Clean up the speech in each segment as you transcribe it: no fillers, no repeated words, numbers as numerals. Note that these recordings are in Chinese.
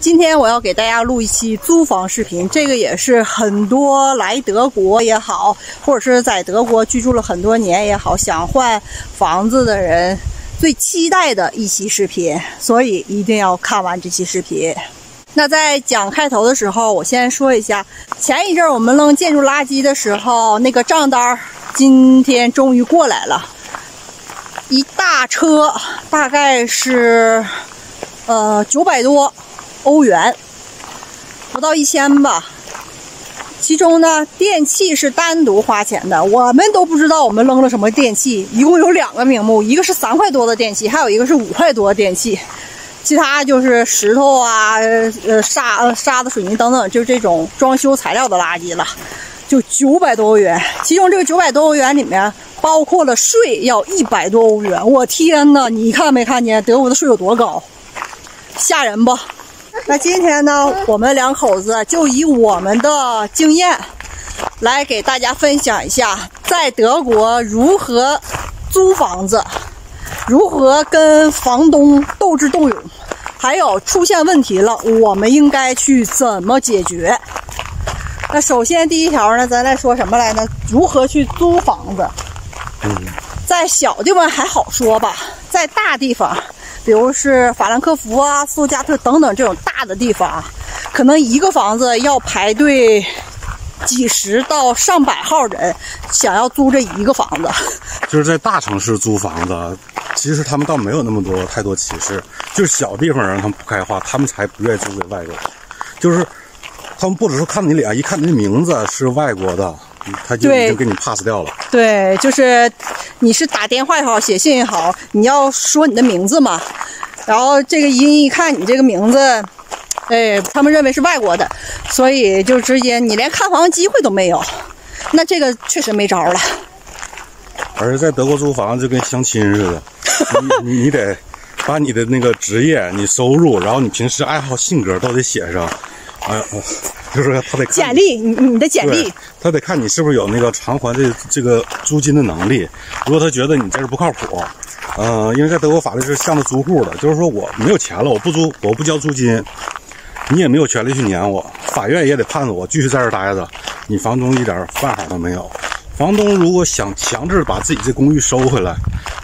今天我要给大家录一期租房视频，这个也是很多来德国也好，或者是在德国居住了很多年也好，想换房子的人最期待的一期视频，所以一定要看完这期视频。那在讲开头的时候，我先说一下，前一阵我们扔建筑垃圾的时候，那个账单今天终于过来了，一大车，大概是900多欧元，不到1000吧。其中呢，电器是单独花钱的，我们都不知道我们扔了什么电器，一共有2个名目，一个是3块多的电器，还有一个是5块多的电器，其他就是石头啊、沙子、水泥等等，就是这种装修材料的垃圾了，就900多欧元。其中这个900多欧元里面包括了税，要100多欧元。我天哪，你看没看见德国的税有多高？吓人不？那今天呢，我们2口子就以我们的经验来给大家分享一下，在德国如何租房子，如何跟房东斗智斗勇，还有出现问题了，我们应该去怎么解决。那首先第一条呢，咱来说什么来呢？如何去租房子。在小地方还好说吧，在大地方，比如是法兰克福啊、斯图加特等等这种大的地方，可能一个房子要排队几十到上百号人想要租这一个房子。就是在大城市租房子，其实他们倒没有那么太多歧视，就是小地方人他们不开化，他们才不愿意租给外国人。就是他们不只是看你脸，一看你的名字是外国的，他就已经给你 pass 掉了。对，就是你是打电话也好，写信也好，你要说你的名字嘛，然后这个一看你这个名字，他们认为是外国的，所以就直接你连看房机会都没有，那这个确实没招了。而在德国租房就跟相亲似的，你得把你的那个职业、你收入，然后你平时爱好、性格都得写上，就是他得看简历，你的简历，他得看你是不是有那个偿还这个租金的能力。如果他觉得你这是不靠谱，因为在德国法律是向着租户的，就是说我没有钱了，我不交租金，你也没有权利去撵我，法院也得判我继续在这儿待着，你房东一点办法都没有。房东如果想强制把自己这公寓收回来，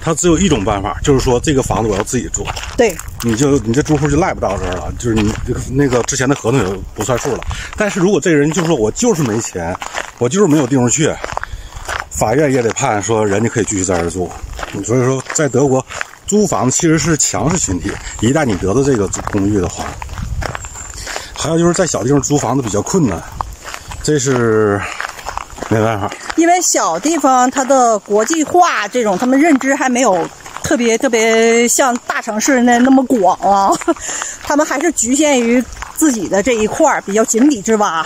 他只有一种办法，就是说这个房子我要自己住。对，你这住户就赖不到这儿了，就是你那个之前的合同也不算数了。但是如果这个人就说我就是没钱，我就是没有地方去，法院也得判说人家可以继续在这儿住。所以说，在德国租房其实是强势群体，一旦你得到这个公寓的话，还有就是在小地方租房子比较困难，这是没办法。因为小地方它的国际化这种他们认知还没有特别像大城市那么广啊，他们还是局限于自己的这一块比较井底之蛙，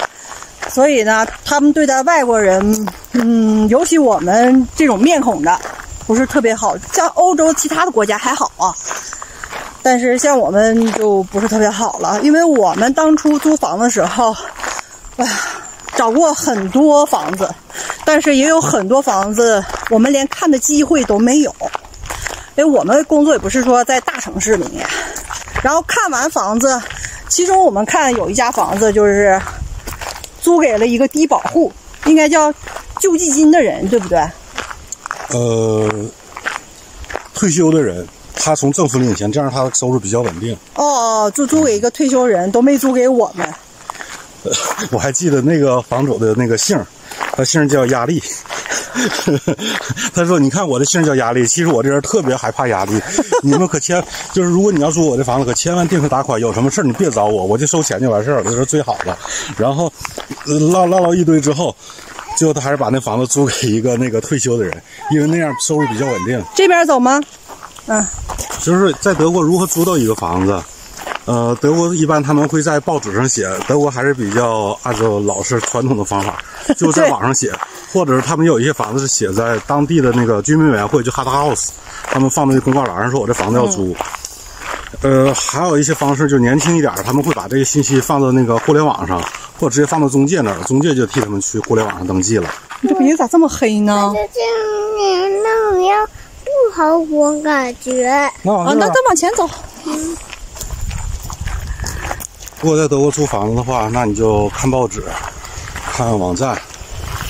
所以呢，他们对待外国人，尤其我们这种面孔的不是特别好。像欧洲其他的国家还好啊，但是像我们就不是特别好了，因为我们当初租房的时候，找过很多房子，但是也有很多房子我们连看的机会都没有，因为我们工作也不是说在大城市里面。然后看完房子，其中我们看有一家房子就是租给了一个低保户，应该叫救济金的人，对不对？退休的人，他从政府领钱，这样他的收入比较稳定。就租给一个退休人，都没租给我们。我还记得那个房主的那个姓，他姓叫压力。他说：“你看我的姓叫压力，其实我这人特别害怕压力。你们就是如果你要租我的房子，可千万定时打款，有什么事你别找我，我就收钱就完事儿了，这是最好的。”然后唠一堆之后，最后他还是把那房子租给一个那个退休的人，因为那样收入比较稳定。这边走吗？就是在德国如何租到一个房子。德国一般他们会在报纸上写，德国还是比较按照老式传统的方法，就在网上写，或者是他们有一些房子是写在当地的那个居民委员会，就 Hot House， 他们放在公告栏上说我这房子要租。还有一些方式就年轻一点，他们会把这个信息放到那个互联网上，或者直接放到中介那儿，中介就替他们去互联网上登记了。你这鼻子咋这么黑呢？那我要不好，我感觉。那再往前走。如果在德国租房子的话，那你就看报纸、看网站，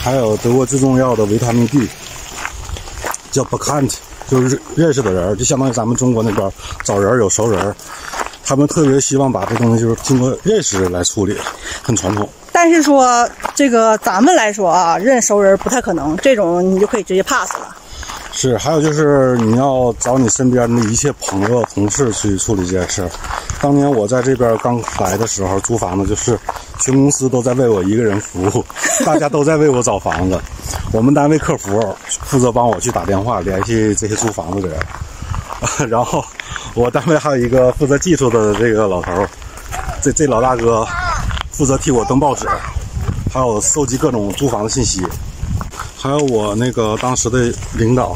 还有德国最重要的维他命 D， 叫 Bekannt， 就是认识的人，就相当于咱们中国那边找人有熟人，他们特别希望把这东西就是经过认识人来处理，很传统。但是说这个咱们来说啊，认熟人不太可能，这种你就可以直接 pass 了。是，还有就是你要找你身边的一切朋友、同事去处理这件事。当年我在这边刚来的时候，租房子就是全公司都在为我一个人服务，大家都在为我找房子。我们单位客服负责帮我去打电话联系这些租房子的人，然后我单位还有一个负责技术的这个老头，这老大哥负责替我登报纸，还有收集各种租房的信息。还有我那个当时的领导，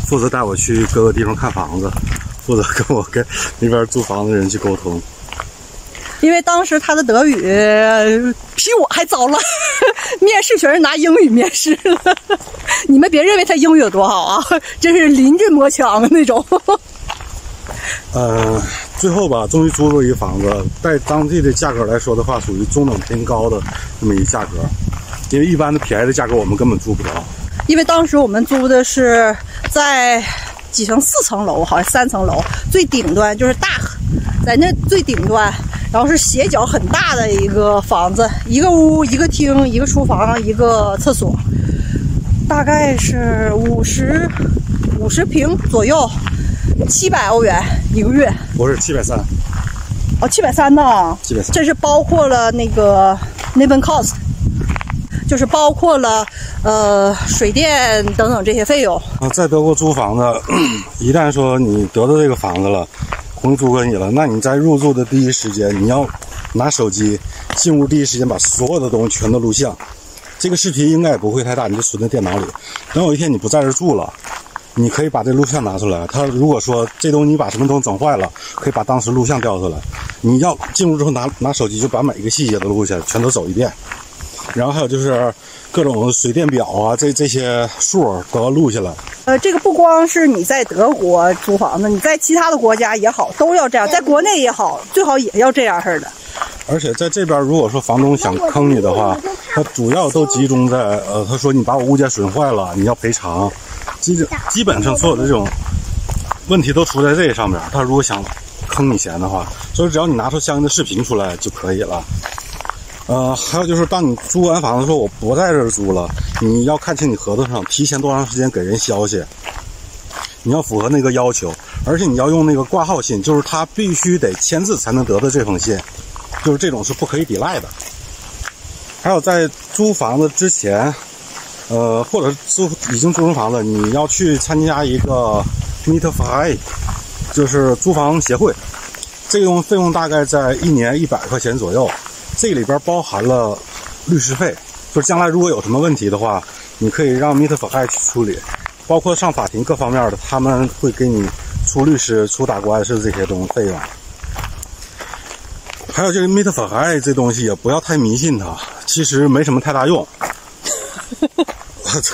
负责带我去各个地方看房子，负责跟那边租房的人去沟通。因为当时他的德语比我还糟了，面试全是拿英语面试了。你们别认为他英语有多好啊，真是临阵磨枪的那种。最后吧，终于租了一个房子，在当地的价格来说的话，属于中等偏高的这么一个价格。因为一般的便宜的价格我们根本租不着。因为当时我们租的是在几层，4层楼，好像3层楼，最顶端就是大，在那最顶端，然后是斜角很大的一个房子，一个屋、一个厅、一个厨房、一个厕所，大概是50平左右，700欧元一个月。不是730。哦，730呢？730。这是包括了那个 Nebenkost。就是包括了水电等等这些费用啊。在德国租房子，一旦说你得到这个房子了，公租给你了，那你在入住的第一时间，你要拿手机进屋第一时间把所有的东西全都录像。这个视频应该也不会太大，你就存在电脑里。等有一天你不在这住了，你可以把这录像拿出来。他如果说这东西你把什么东西整坏了，可以把当时录像调出来。你要进屋之后拿手机就把每一个细节都录下来，全都走一遍。然后还有就是各种水电表啊，这些数都要录下来。这个不光是你在德国租房子，你在其他的国家也好，都要这样，在国内也好，最好也要这样式的。而且在这边，如果说房东想坑你的话，他主要都集中在他说你把我物件损坏了，你要赔偿。基本上所有的这种问题都出在这上面。他如果想坑你钱的话，所以只要你拿出相应的视频出来就可以了。还有就是，当你租完房子说我不在这儿租了，你要看清你合同上提前多长时间给人消息，你要符合那个要求，而且你要用那个挂号信，就是他必须得签字才能得到这封信，就是这种是不可以抵赖的。还有在租房子之前，或者已经租成房子，你要去参加一个 Mietverein， 就是租房协会，这种费用大概在1年100块钱左右。这里边包含了律师费，就是将来如果有什么问题的话，你可以让 Mietverein 去处理，包括上法庭各方面的，他们会给你出律师、出打官司这些费用。还有这个 Mietverein 这东西也不要太迷信它，其实没什么太大用。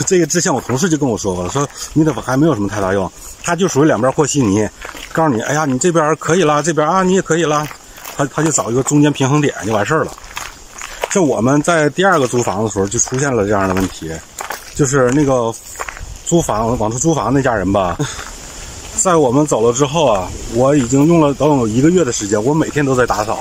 这个之前我同事就跟我说过了，说 Mietverein 没有什么太大用，它就属于两边和稀泥，告诉你，哎呀，你这边可以了，这边啊你也可以了。他就找一个中间平衡点就完事儿了。像我们在第2个租房的时候就出现了这样的问题，就是那个往出租房那家人吧，在我们走了之后啊，我已经用了等有1个月的时间，我每天都在打扫，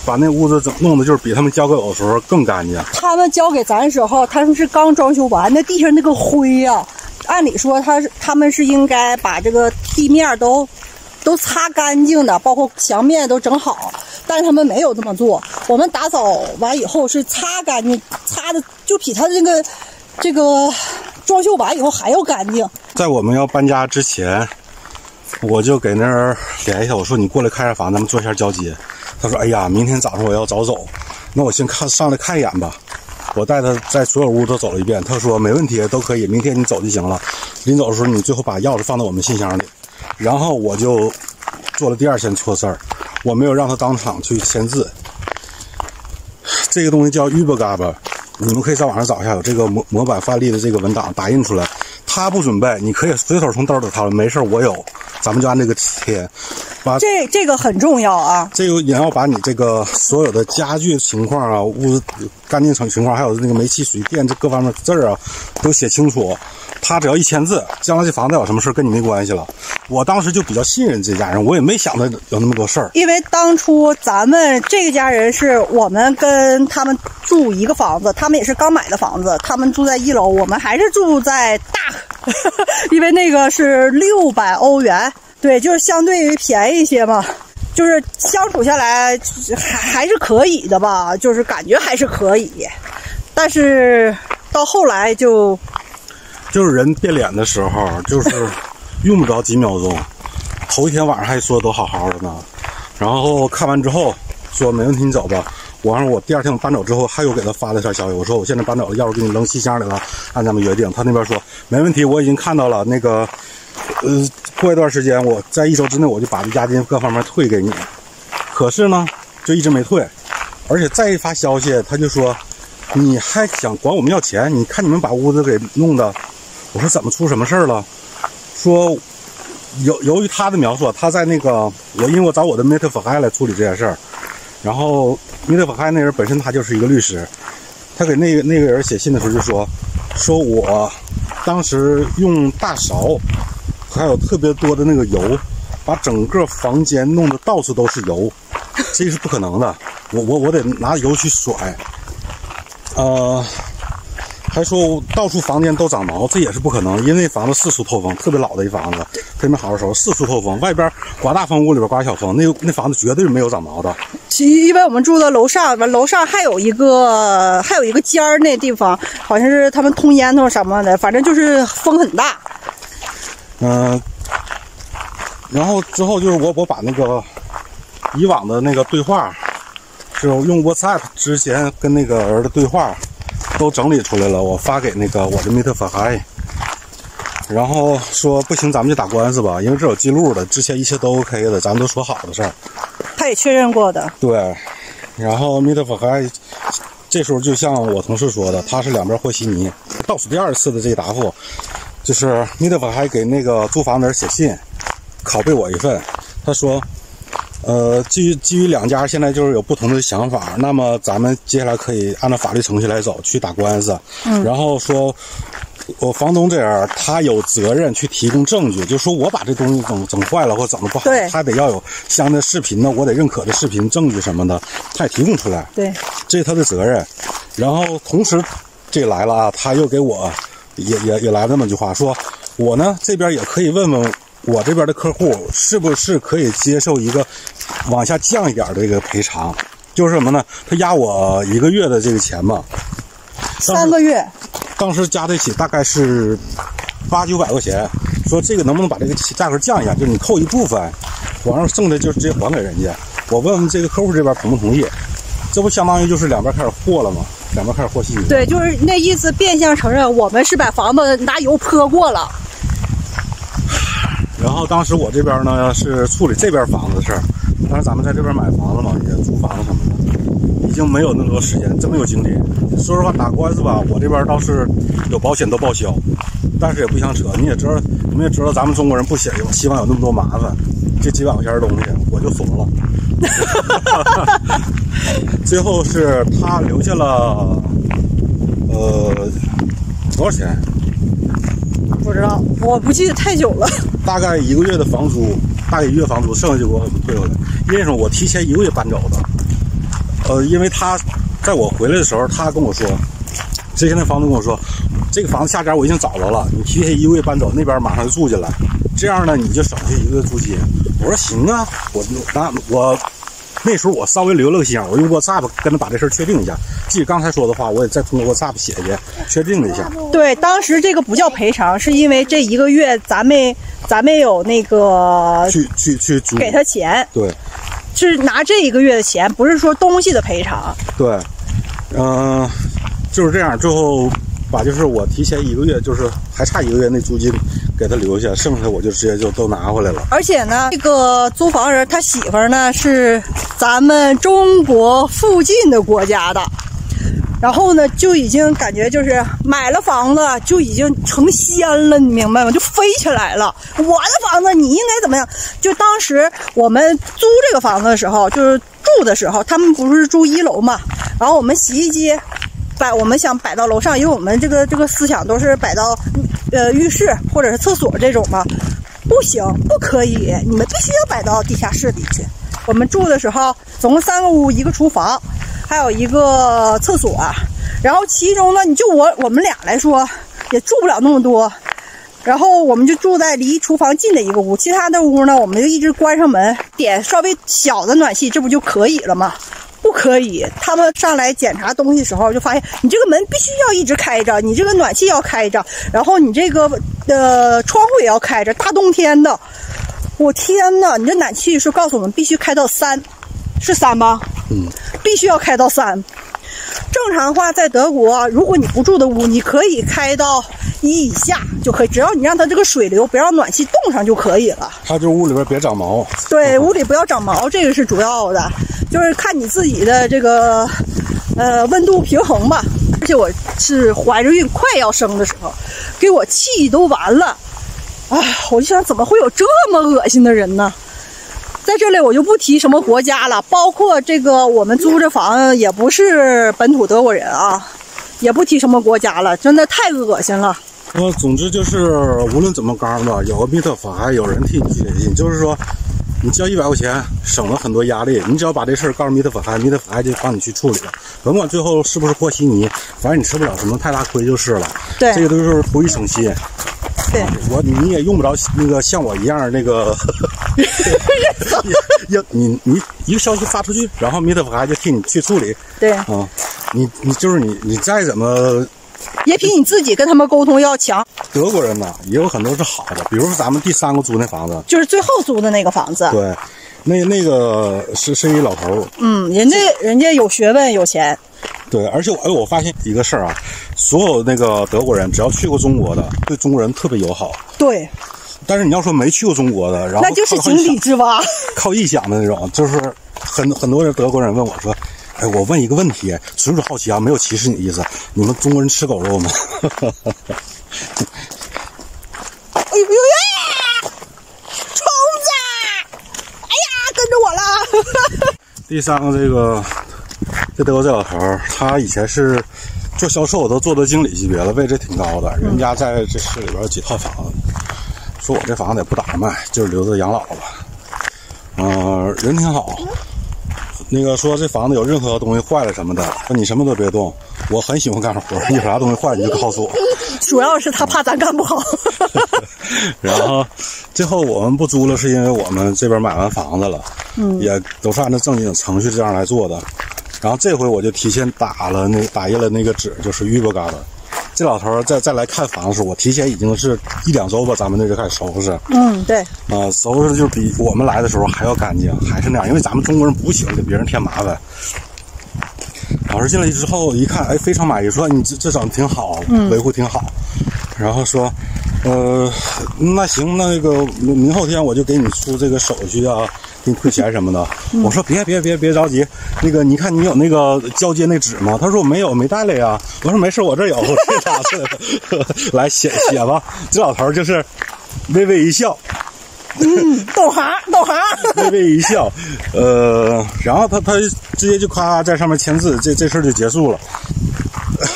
把那屋子弄得就是比他们交给我的时候更干净。他们交给咱的时候，他们是刚装修完，那地上那个灰呀，按理说他们是应该把这个地面都擦干净的，包括墙面都整好，但是他们没有这么做。我们打扫完以后是擦干净，擦的就比他这个装修完以后还要干净。在我们要搬家之前，我就给那儿联系，我说你过来看下房，咱们做一下交接。他说：“哎呀，明天早上我要早走，那我先上来看一眼吧。”我带他在所有屋都走了一遍，他说：“没问题，都可以，明天你走就行了。临走的时候，你最后把钥匙放到我们信箱里。”然后我就做了第2件错事儿，我没有让他当场去签字。这个东西叫 Übergabe， 你们可以在网上找一下，有这个模板范例的这个文档打印出来。他不准备，你可以随手从兜里掏，没事我有，咱们就按这个填。这个很重要啊。这个也要把你这个所有的家具情况啊、屋子干净情况，还有那个煤气、水电这各方面字儿啊，都写清楚。他只要1签字，将来这房子有什么事跟你没关系了。我当时就比较信任这家人，我也没想到有那么多事儿。因为当初咱们这个家人是我们跟他们住一个房子，他们也是刚买的房子，他们住在1楼，我们还是住在大，因为那个是600欧元，对，就是相对于便宜一些嘛。就是相处下来还是可以的吧，就是感觉还是可以，但是到后来就是人变脸的时候，就是用不着几秒钟。头一天晚上还说都好好的呢，然后看完之后说没问题，你走吧。我第2天我搬走之后，还有给他发了条消息，我说我现在搬走了，钥匙给你扔信箱里了，按咱们约定。他那边说没问题，我已经看到了，那个过一段时间我在1周之内我就把押金各方面退给你。可是呢，就一直没退，而且再一发消息他就说你还想管我们要钱？你看你们把屋子给弄的。我说怎么出什么事儿了？说由于他的描述，他在那个因为我找我的 Mr. Fahai 来处理这件事儿，然后 Mr. Fahai 那人本身他就是一个律师，他给那个人写信的时候就说我当时用大勺还有特别多的那个油，把整个房间弄得到处都是油，这是不可能的，我得拿油去甩，还说到处房间都长毛，这也是不可能，因为房子四处透风，特别老的一房子，特别好的时候四处透风，外边刮大风，屋里边刮小风，那房子绝对没有长毛的。因为我们住的楼上，完楼上还有一个间儿，那地方好像是他们通烟囱什么的，反正就是风很大。然后之后就是我把那个以往的那个对话，就用 WhatsApp 之前跟那个人的对话都整理出来了，我发给那个我的 Mr. Fahai， 然后说不行，咱们就打官司吧，因为这有记录的，之前一切都 OK 的，咱们都说好的事儿。他也确认过的。对，然后 Mr. Fahai 这时候就像我同事说的，他是两边和稀泥。倒数第2次的这个答复，就是 Mr. Fahai 给那个租房的人写信，拷贝我一份，他说。基于两家现在就是有不同的想法，那么咱们接下来可以按照法律程序来走，去打官司。然后说，我房东这样，他有责任去提供证据，就说我把这东西整坏了或整的不好，他得要有相应的视频呢，我得认可的视频证据什么的，他也提供出来。对，这是他的责任。然后同时这来了啊，他又给我也来这么句话，说我呢这边也可以问问。我这边的客户是不是可以接受一个往下降一点的这个赔偿？就是什么呢？他压我1个月的这个钱嘛，3个月，当时加在一起大概是800-900块钱。说这个能不能把这个价格降一下？就是你扣一部分，完了剩的就直接还给人家。我问问这个客户这边同不同意？这不相当于就是两边开始和了吗？两边开始和稀泥。对，就是那意思，变相承认我们是把房子拿油泼过了。然后当时我这边呢是处理这边房子的事儿，当然咱们在这边买房子嘛，也租房子什么的，已经没有那么多时间，真没有精力。说实话，打官司吧，我这边倒是有保险都报销，但是也不想扯。你们也知道，咱们中国人不希望有那么多麻烦，这几百块钱的东西我就怂了。最后是他留下了多少钱？不知道，我不记得太久了。大概1个月的房租，剩下就给我退回来。因为什么？我提前1个月搬走的。因为他在我回来的时候，他跟我说，之前的房东跟我说，这个房子下家我已经找着了，你提前1个月搬走，那边马上就住进来，这样呢你就省下1个月租金。我说行啊，我那时候我稍微留了个心眼，我用 WhatsApp 跟他把这事确定一下。记刚才说的话，我也再通过 WhatsApp 写去，确定了一下。对，当时这个不叫赔偿，是因为这1个月咱没有那个去租给他钱。对，是拿这1个月的钱，不是说东西的赔偿。对，就是这样。最后把就是我提前1个月，就是还差1个月那租金给他留下，剩下我就直接就都拿回来了。而且呢，这个租房人他媳妇儿呢是咱们中国附近的国家的，然后呢，就已经感觉就是买了房子就已经成仙了，你明白吗？就飞起来了。我的房子你应该怎么样？就当时我们租这个房子的时候，就是住的时候，他们不是住1楼嘛，然后我们洗衣机我们想摆到楼上，因为我们这个思想都是摆到浴室或者是厕所这种嘛。不行，不可以，你们必须要摆到地下室里去。我们住的时候总共3个屋，1个厨房，还有1个厕所。然后其中呢，你就我们俩来说也住不了那么多，然后我们就住在离厨房近的1个屋，其他的屋呢我们就一直关上门，点稍微小的暖气，这不就可以了吗？不可以，他们上来检查东西的时候就发现你这个门必须要一直开着，你这个暖气要开着，然后你这个窗户也要开着，大冬天的，我天哪！你这暖气是告诉我们必须开到3，是3吗？必须要开到3。正常话，在德国，如果你不住的屋，你可以开到1以下就可以，只要你让它这个水流不让暖气冻上就可以了。它就屋里边别长毛。对，屋里不要长毛，这个是主要的，就是看你自己的这个温度平衡吧。而且我是怀着孕快要生的时候，给我气都完了。我就想怎么会有这么恶心的人呢？在这里我就不提什么国家了，包括这个我们租这房也不是本土德国人啊，也不提什么国家了，真的太恶心了。总之就是无论怎么刚吧，有个密特法还有人替你决心，就是说你交100块钱省了很多压力，你只要把这事儿告诉密特法海，密特法海就帮你去处理了，甭管最后是不是和稀泥，反正你吃不了什么太大亏就是了。对，这个都是图一省心。对，你也用不着那个像我一样那个你一个消息发出去，然后密特法海就替你去处理。对，你就是你再怎么也比你自己跟他们沟通要强。德国人呢也有很多是好的，比如说咱们第3个租那房子，就是最后租的那个房子。对，那个是一老头。人家有学问有钱。对，而且我发现一个事儿啊，所有那个德国人只要去过中国的，对中国人特别友好。对。但是你要说没去过中国的，然后那就是井底之蛙，靠臆想的那种，就是很多人德国人问我说：“哎，我问一个问题，纯属好奇啊，没有歧视你的意思。你们中国人吃狗肉吗？”哎呦呀！虫子！哎呀，跟着我了！第3个这德国这老头儿，他以前是做销售，都做到经理级别了，位置挺高的。人家在这市里边有几套房子，说我这房子也不打算卖，就是留着养老了。人挺好。那个说这房子有任何东西坏了什么的，说你什么都别动，我很喜欢干活，有啥东西坏你就告诉我。主要是他怕咱干不好。然后最后我们不租了，是因为我们这边买完房子了，也都是按照正经的程序这样来做的。然后这回我就提前打印了那个纸，就是预报嘎的。这老头再来看房的时候，我提前已经是1-2周吧，咱们那就开始收拾。对。收拾就比我们来的时候还要干净，还是那样，因为咱们中国人不喜欢给别人添麻烦。老师进来之后一看，哎，非常满意，说你这整得挺好，维护挺好。然后说，那行，那个明后天我就给你出这个手续啊，给你退钱什么的。我说别着急，那个你看你有那个交接那纸吗？他说我没有，没带来呀。我说没事，我这有，我这啥事？来写吧。这老头就是微微一笑。懂行。微微一笑，然后他直接就咔在上面签字，这事儿就结束了。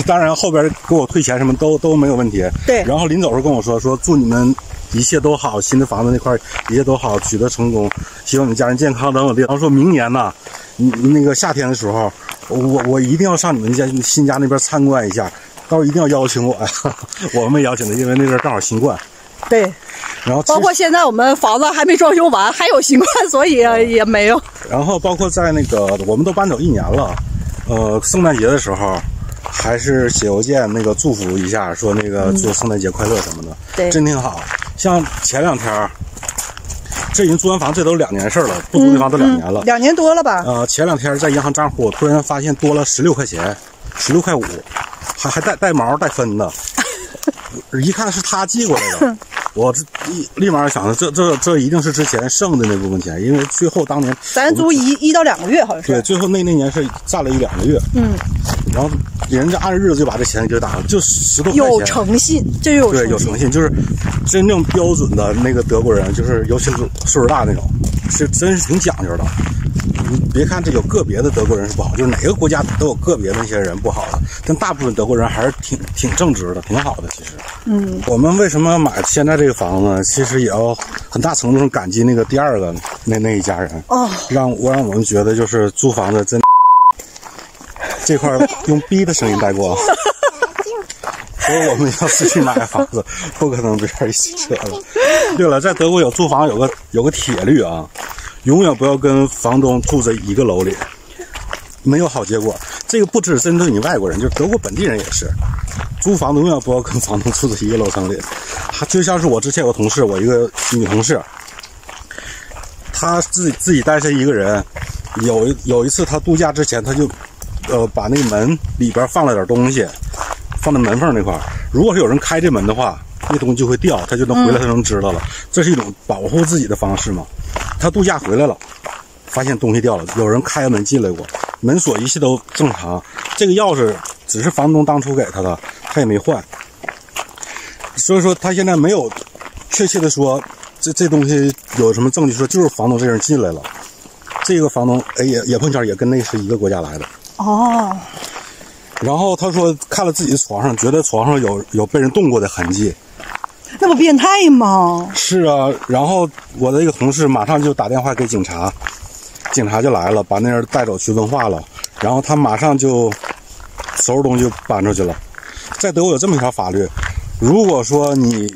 当然后边给我退钱什么都没有问题。对。然后临走时跟我说祝你们一切都好，新的房子那块一切都好，取得成功，希望你家人健康等等的。然后说明年呢，那个夏天的时候，我一定要上你们家新家那边参观一下，到时候一定要邀请我呀。我们没邀请他，因为那边正好新冠。对。然后包括现在我们房子还没装修完，还有新冠，所以也没有。然后包括在那个我们都搬走1年了，圣诞节的时候还是写邮件那个祝福一下，说那个祝圣诞节快乐什么的。对，真挺好。像前2天，这已经租完房，这都2年事了，不租的房都2年了，2年多了吧？前2天在银行账户，我突然发现多了16块钱，16块5，还带毛带分的。一看是他寄过来的，我立马想着这一定是之前剩的那部分钱，因为最后当年咱租1到2个月好像是。对，最后那年是占了1、2个月。然后人家按日子就把这钱给打了，就10多块钱。有诚信，这有对，有诚信，就是真正标准的那个德国人，就是尤其是岁数大那种，是真是挺讲究的。你别看这有个别的德国人是不好，就是哪个国家都有个别的那些人不好的，但大部分德国人还是挺正直的，挺好的。其实，我们为什么买现在这个房子，其实也要很大程度上感激那个第二个那一家人让我们觉得就是租房子真。这块用逼的声音带过，所以我们要自己买房子，不可能别人一起扯了。对了，在德国有租房有个铁律啊，永远不要跟房东住在一个楼里，没有好结果。这个不只针对你外国人，就是德国本地人也是，租房子永远不要跟房东住在一个楼层里。就像是我之前有个同事，我一个女同事，她自己单身一个人，有一次她度假之前，她就把那个门里边放了点东西，放在门缝那块。如果是有人开这门的话，那东西就会掉，他就能回来，他能知道了。这是一种保护自己的方式嘛。他度假回来了，发现东西掉了，有人开门进来过，门锁一切都正常。这个钥匙只是房东当初给他的，他也没换。所以说他现在没有确切的说这东西有什么证据说就是房东这人进来了。这个房东也碰巧也跟那是一个国家来的。然后他说看了自己的床上，觉得床上有被人动过的痕迹。那不变态吗？是啊，然后我的一个同事马上就打电话给警察，警察就来了，把那人带走去问话了，然后他马上就收拾东西就搬出去了。在德国有这么一条法律，如果说你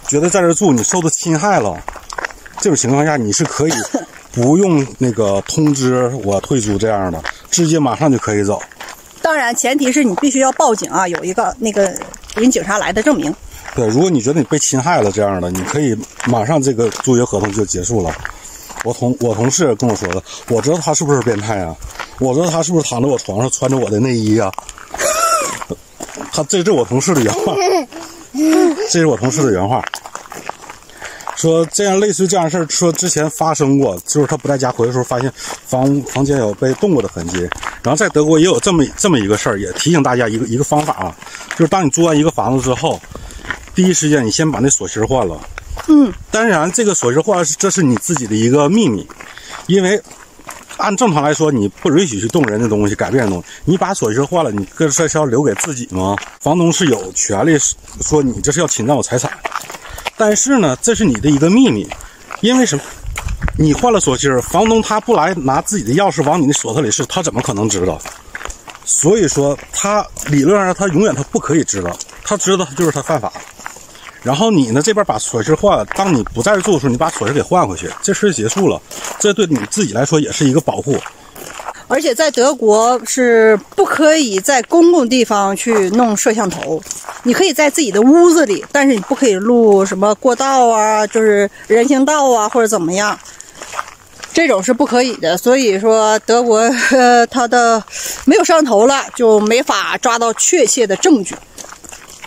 觉得在这住你受到侵害了，这种情况下你是可以不用那个通知我退租这样的，直接马上就可以走。当然前提是你必须要报警啊，有一个那个人警察来的证明。对，如果你觉得你被侵害了这样的，你可以马上这个租约合同就结束了。我同事跟我说的，我知道他是不是变态啊，我知道他是不是躺在我床上穿着我的内衣啊。这是我同事的原话，这是我同事的原话。说这样类似于这样的事儿，说之前发生过，就是他不在家回的时候发现房间有被动过的痕迹。然后在德国也有这么一个事儿，也提醒大家一个方法啊，就是当你租完一个房子之后，第一时间你先把那锁芯换了。当然这个锁芯换了，这是你自己的一个秘密，因为按正常来说你不允许去动人的东西，改变的东西。你把锁芯换了，你这是要留给自己吗？房东是有权利说你这是要侵占我财产。但是呢，这是你的一个秘密，因为什么？你换了锁芯，房东他不来拿自己的钥匙往你的锁头里试，他怎么可能知道？所以说，他理论上他永远不可以知道，他知道就是他犯法。然后你呢这边把锁芯换了，当你不在这住的时候，你把锁芯给换回去，这事结束了，这对你自己来说也是一个保护。而且在德国是不可以在公共地方去弄摄像头，你可以在自己的屋子里，但是你不可以录什么过道啊，就是人行道啊或者怎么样，这种是不可以的。所以说德国它的没有摄像头了，就没法抓到确切的证据。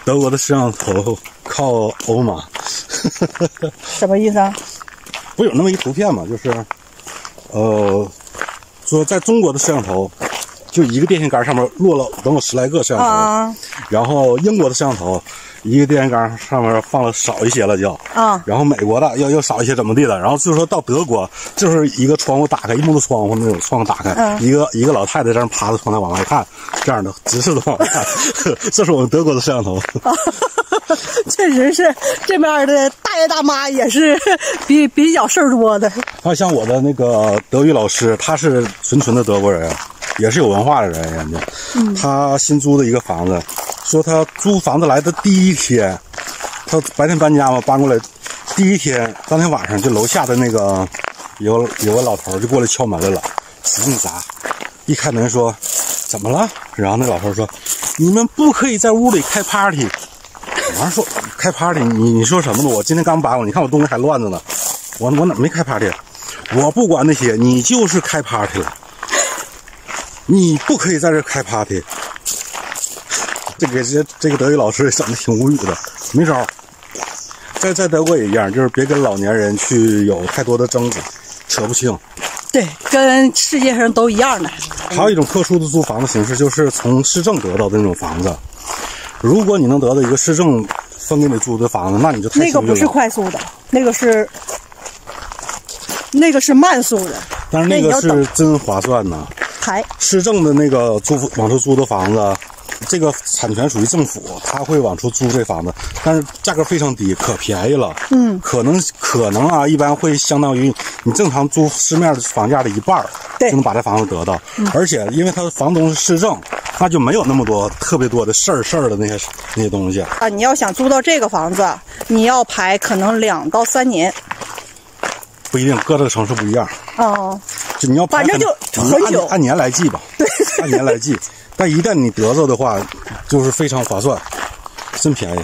德国的摄像头靠欧玛。什么意思啊？不有那么一图片吗？就是说在中国的摄像头就一个电线杆上面落了能有10来个摄像头，然后英国的摄像头一个电线杆上面放了少一些了就然后美国的要少一些怎么地的，然后就是说到德国就是一个窗户打开，一木头窗户那种窗户打开，一个老太太在那趴在窗台往外看，这样的直视的往外看。这是我们德国的摄像头。确实是这面的大爷大妈也是比较事儿多的。还像我的那个德语老师，他是纯的德国人，也是有文化的人，人家他新租的一个房子，说他租房子来的第一天，他白天搬家嘛，搬过来第一天当天晚上就楼下的那个有个老头就过来敲门来了，使劲砸，一开门说怎么了？然后那老头说你们不可以在屋里开 party。我说开 party， 你说什么呢？我今天刚搬过，你看我东西还乱着呢。我哪没开 party？ 我不管那些，你就是开 party 了。你不可以在这开 party。这个德语老师整的挺无语的，没招。在德国也一样，就是别跟老年人去有太多的争执，扯不清。对，跟世界上都一样的。还有一种特殊的租房的形式，就是从市政得到的那种房子。如果你能得到一个市政分给你租的房子，那你就太幸运了。那个不是快速的，那个是慢速的。但是那个是真划算呐。市政的那个往出租的房子，这个产权属于政府，他会往出租这房子，但是价格非常低，可便宜了。可能啊，一般会相当于你正常租市面的房价的一半，就能把这房子得到。而且因为他的房东是市政，那就没有那么多特别多的事儿的那些东西啊。你要想租到这个房子，你要排可能2到3年。不一定，各个城市不一样。就你要排，反正就很久，按年来计吧。对，按年来计。但一旦你得着的话，就是非常划算，真便宜。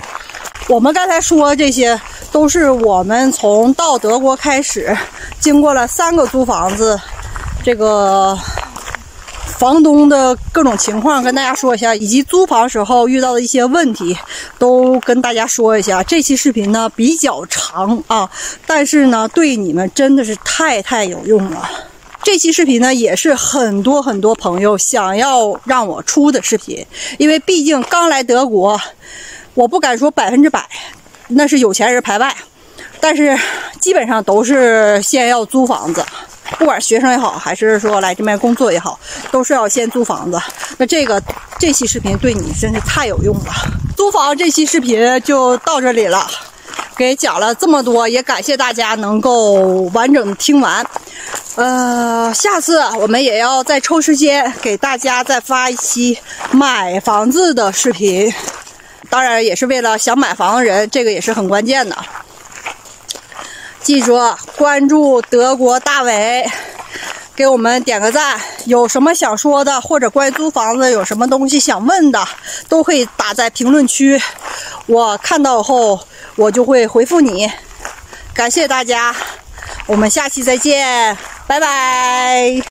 我们刚才说这些都是我们从到德国开始，经过了3个租房子，这个房东的各种情况跟大家说一下，以及租房时候遇到的一些问题都跟大家说一下。这期视频呢比较长啊，但是呢对你们真的是太有用了。这期视频呢也是很多朋友想要让我出的视频，因为毕竟刚来德国，我不敢说100%，那是有钱人排外，但是基本上都是先要租房子，不管学生也好，还是说来这边工作也好，都是要先租房子。那这期视频对你真是太有用了。租房这期视频就到这里了，给讲了这么多，也感谢大家能够完整的听完。下次我们也要再抽时间给大家再发一期买房子的视频，当然也是为了想买房的人，这个也是很关键的。记住关注德国大伟，给我们点个赞。有什么想说的，或者关于租房子有什么东西想问的，都可以打在评论区，我看到后我就会回复你。感谢大家，我们下期再见，拜拜。